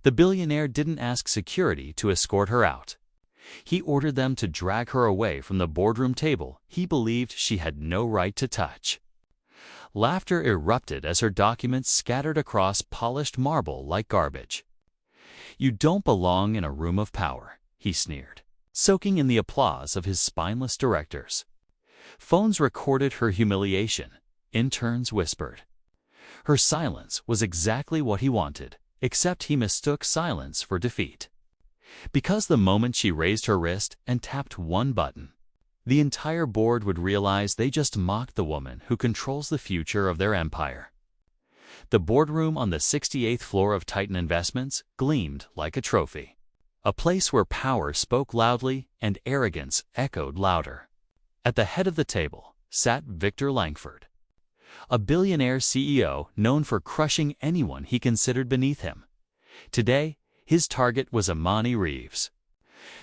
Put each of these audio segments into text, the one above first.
The billionaire didn't ask security to escort her out. He ordered them to drag her away from the boardroom table he believed she had no right to touch. Laughter erupted as her documents scattered across polished marble like garbage. "You don't belong in a room of power," he sneered, soaking in the applause of his spineless directors. Phones recorded her humiliation. Interns whispered. Her silence was exactly what he wanted, except he mistook silence for defeat. Because the moment she raised her wrist and tapped one button, the entire board would realize they just mocked the woman who controls the future of their empire. The boardroom on the 68th floor of Titan Investments gleamed like a trophy, a place where power spoke loudly and arrogance echoed louder. At the head of the table sat Victor Langford, a billionaire CEO known for crushing anyone he considered beneath him. Today, his target was Imani Reeves,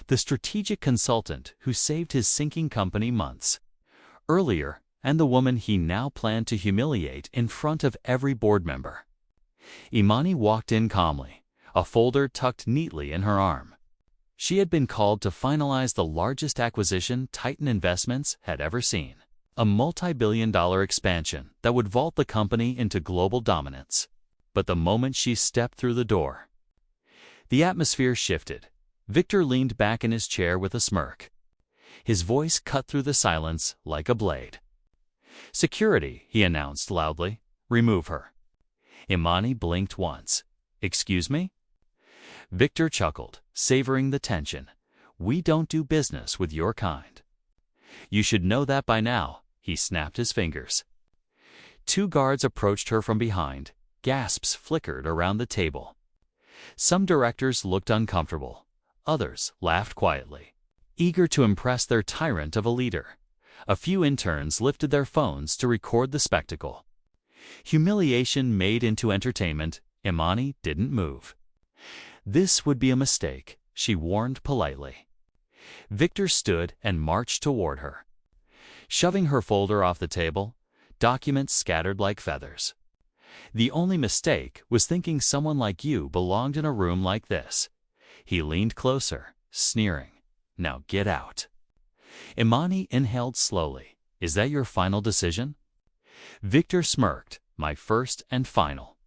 the strategic consultant who saved his sinking company months earlier, and the woman he now planned to humiliate in front of every board member. Imani walked in calmly, a folder tucked neatly in her arm. She had been called to finalize the largest acquisition Titan Investments had ever seen, a multi-billion-dollar expansion that would vault the company into global dominance. But the moment she stepped through the door, the atmosphere shifted. Victor leaned back in his chair with a smirk. His voice cut through the silence like a blade. "Security," he announced loudly. "Remove her." Imani blinked once. "Excuse me?" Victor chuckled, savoring the tension. "We don't do business with your kind." "You should know that by now," he snapped his fingers. Two guards approached her from behind. Gasps flickered around the table. Some directors looked uncomfortable. Others laughed quietly, eager to impress their tyrant of a leader. A few interns lifted their phones to record the spectacle. Humiliation made into entertainment, Imani didn't move. This would be a mistake, she warned politely. Victor stood and marched toward her, shoving her folder off the table, documents scattered like feathers. "The only mistake was thinking someone like you belonged in a room like this." He leaned closer, sneering. "Now get out." Imani inhaled slowly. "Is that your final decision?" Victor smirked. "My first and final."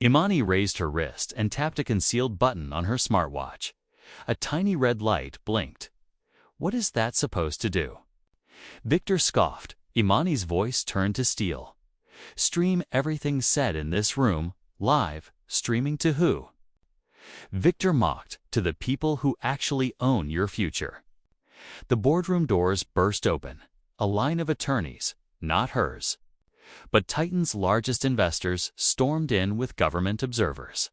Imani raised her wrist and tapped a concealed button on her smartwatch. A tiny red light blinked. "What is that supposed to do?" Victor scoffed. Imani's voice turned to steel. "Stream everything said in this room, live, streaming to who?" Victor mocked. "To the people who actually own your future." The boardroom doors burst open. A line of attorneys, not hers, but Titan's largest investors, stormed in with government observers.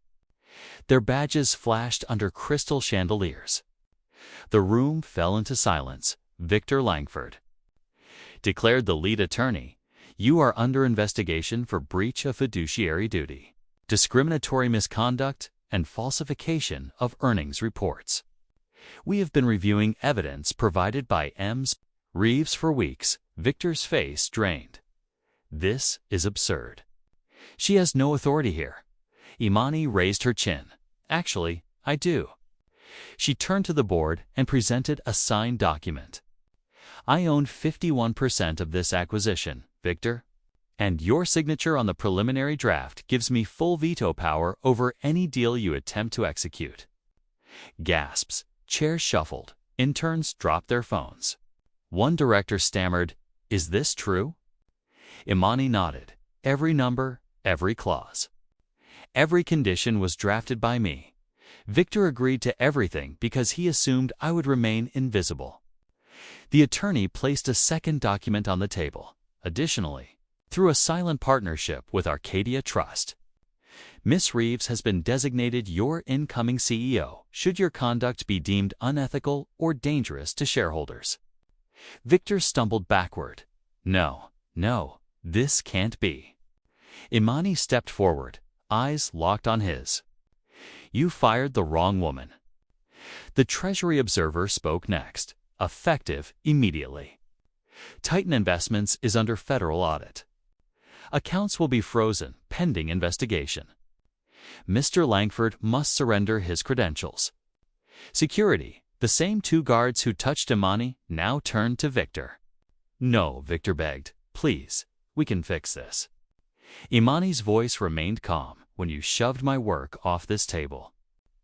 Their badges flashed under crystal chandeliers. The room fell into silence. Victor Langford declared, the lead attorney, "You are under investigation for breach of fiduciary duty, discriminatory misconduct, and falsification of earnings reports. We have been reviewing evidence provided by Ms. Reeves for weeks." Victor's face drained. "This is absurd. She has no authority here." Imani raised her chin. "Actually, I do." She turned to the board and presented a signed document. "I own 51% of this acquisition, Victor, and your signature on the preliminary draft gives me full veto power over any deal you attempt to execute." Gasps. Chairs shuffled. Interns dropped their phones. One director stammered, "Is this true?" Imani nodded. "Every number, every clause, every condition was drafted by me." Victor agreed to everything because he assumed I would remain invisible. The attorney placed a second document on the table. "Additionally, through a silent partnership with Arcadia Trust, Miss Reeves has been designated your incoming CEO should your conduct be deemed unethical or dangerous to shareholders." Victor stumbled backward. No, this can't be." Imani stepped forward, eyes locked on his. "You fired the wrong woman." The Treasury Observer spoke next, effective immediately. "Titan Investments is under federal audit. Accounts will be frozen pending investigation." Mr. Langford must surrender his credentials. Security, the same two guards who touched Imani, now turned to Victor. "No," Victor begged. "Please, we can fix this." Imani's voice remained calm. "When you shoved my work off this table,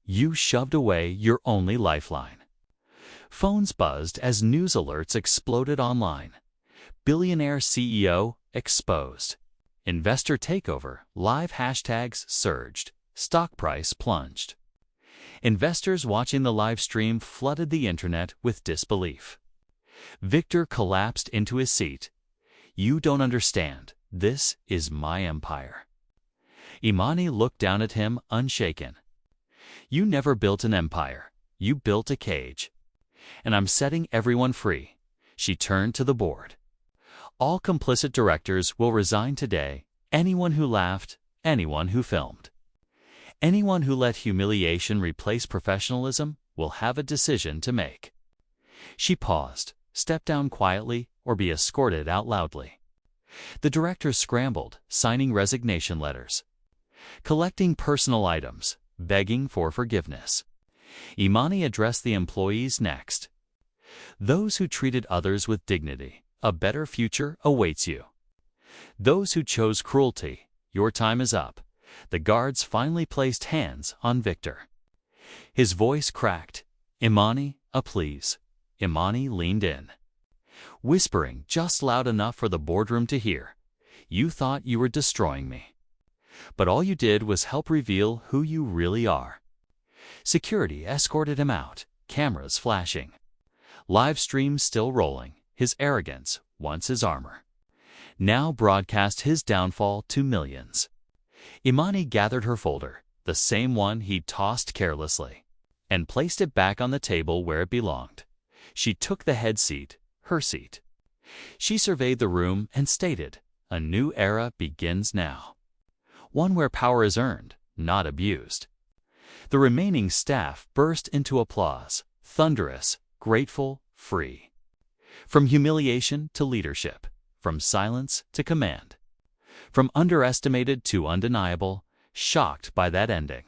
you shoved away your only lifeline." Phones buzzed as news alerts exploded online. Billionaire CEO exposed. Investor takeover, live hashtags surged. Stock price plunged. Investors watching the live stream flooded the internet with disbelief. Victor collapsed into his seat. "You don't understand. This is my empire." Imani looked down at him, unshaken. "You never built an empire. You built a cage. And I'm setting everyone free." She turned to the board. "All complicit directors will resign today. Anyone who laughed, anyone who filmed. Anyone who let humiliation replace professionalism will have a decision to make." She paused. "Step down quietly or be escorted out loudly." The directors scrambled, signing resignation letters, collecting personal items, begging for forgiveness. Imani addressed the employees next. "Those who treated others with dignity, a better future awaits you. Those who chose cruelty, your time is up." The guards finally placed hands on Victor. His voice cracked. "Imani, a please." Imani leaned in, whispering just loud enough for the boardroom to hear. "You thought you were destroying me, but all you did was help reveal who you really are." Security escorted him out, cameras flashing, live stream still rolling. His arrogance, once his armor, now broadcast his downfall to millions. Imani gathered her folder, the same one he'd tossed carelessly, and placed it back on the table where it belonged. She took the head seat, her seat. She surveyed the room and stated, "A new era begins now. One where power is earned, not abused." The remaining staff burst into applause, thunderous, grateful, free. From humiliation to leadership, from silence to command, from underestimated to undeniable, shocked by that ending.